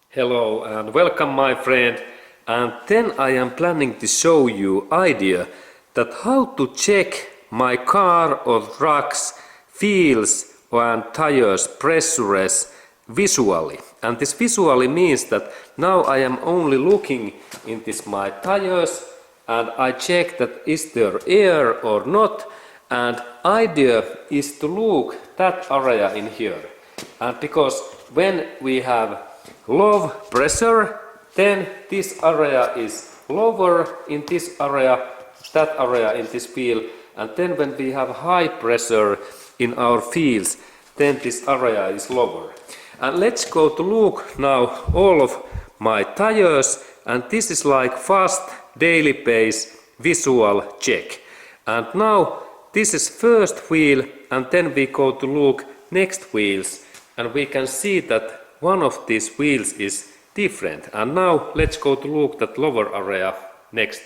Hello and welcome my friend, and then I am planning to show you idea that how to check my car or truck's wheels and tires pressures visually. And this visually means that now I am only looking in this my tires and I check that is there air or not, and idea is to look that area in here. And because when we have low pressure, then this area is lower in this area, that area in this wheel, and then when we have high pressure in our wheels, then this area is lower. And let's go to look now all of my tires, and this is like fast daily base visual check. And now this is first wheel, and then we go to look next wheels, and we can see that one of these wheels is different. And now let's go to look that lower area next.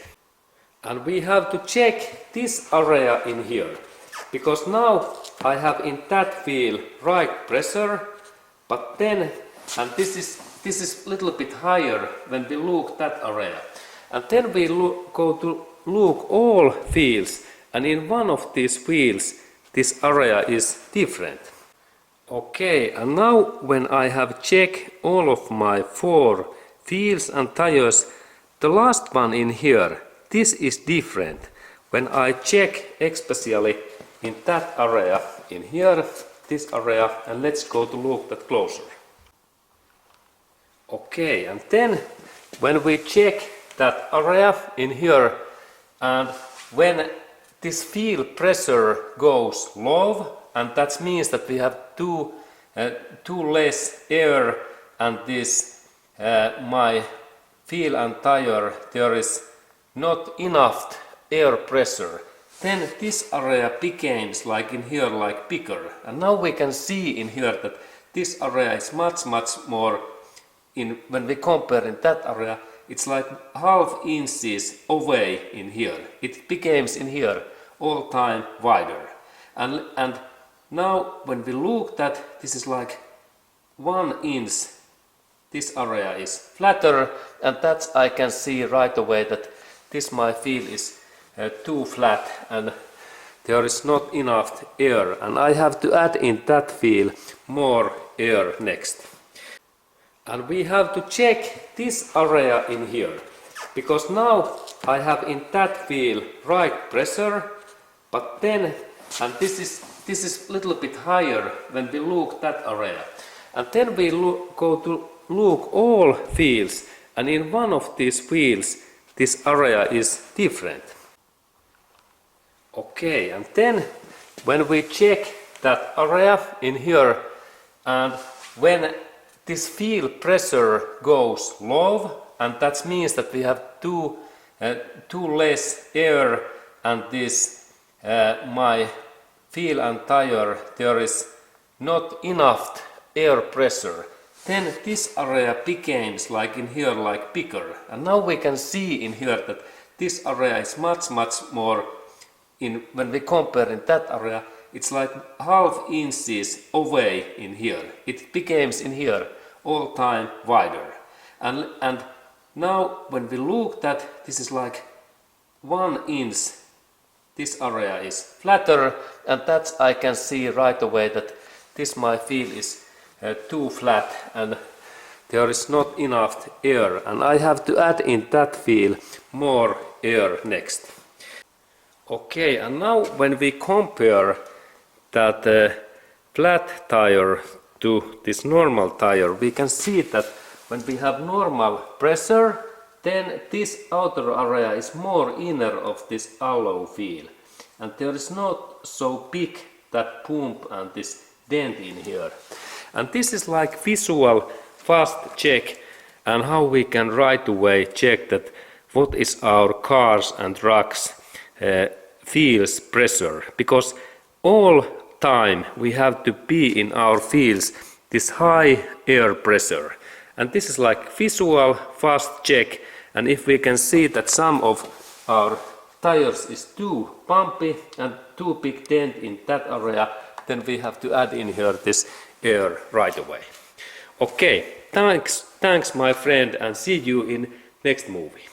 And we have to check this area in here, because now I have in that wheel right pressure, but then, and this is little bit higher when we look that area. And then we go to look all wheels, and in one of these wheels this area is different. Okay, and now when I have checked all of my 4 wheels and tires, the last one in here, this is different. When I check especially in that area in here, this area, and let's go to look that closer. Okay, and then when we check that area in here, and when this wheel pressure goes low, and that means that we have too less air, and this my wheel and tire, there is not enough air pressure, then this area becomes like in here like bigger. And now we can see in here that this area is much more, when we compare in that area, it's like half inches away in here. It becomes in here all time wider. And now when we look that this is like 1 inch, this area is flatter, and that I can see right away that this my wheel is too flat and there is not enough air, and I have to add in that wheel more air next. And we have to check this area in here, because now I have in that wheel right pressure, but then, and this is little bit higher when we look that area. And then we go to look all wheels, and in one of these wheels this area is different. Okay, and then when we check that area in here, and when this wheel pressure goes low, and that means that we have too less air, and this my wheel and tire, there is not enough air pressure, then this area becomes like in here like bigger. And now we can see in here that this area is much more, when we compare in that area, it's like half inches away in here. It becomes in here all time wider. And now when we look that this is like 1 inch, this area is flatter, and that I can see right away that this my wheel is too flat and there is not enough air, and I have to add in that wheel more air next. Okay, and now when we compare that flat tire to this normal tire, we can see that when we have normal pressure, then this outer area is more inner of this alloy wheel, and there is not so big that bump and this dent in here. And this is like visual fast check, and how we can right away check that what is our cars and trucks wheels pressure, because all time we have to be in our wheels this high air pressure. And this is like visual fast check, and if we can see that some of our tires is too bumpy and too big dent in that area, then we have to add in here this air right away. Okay, thanks my friend, and see you in next movie.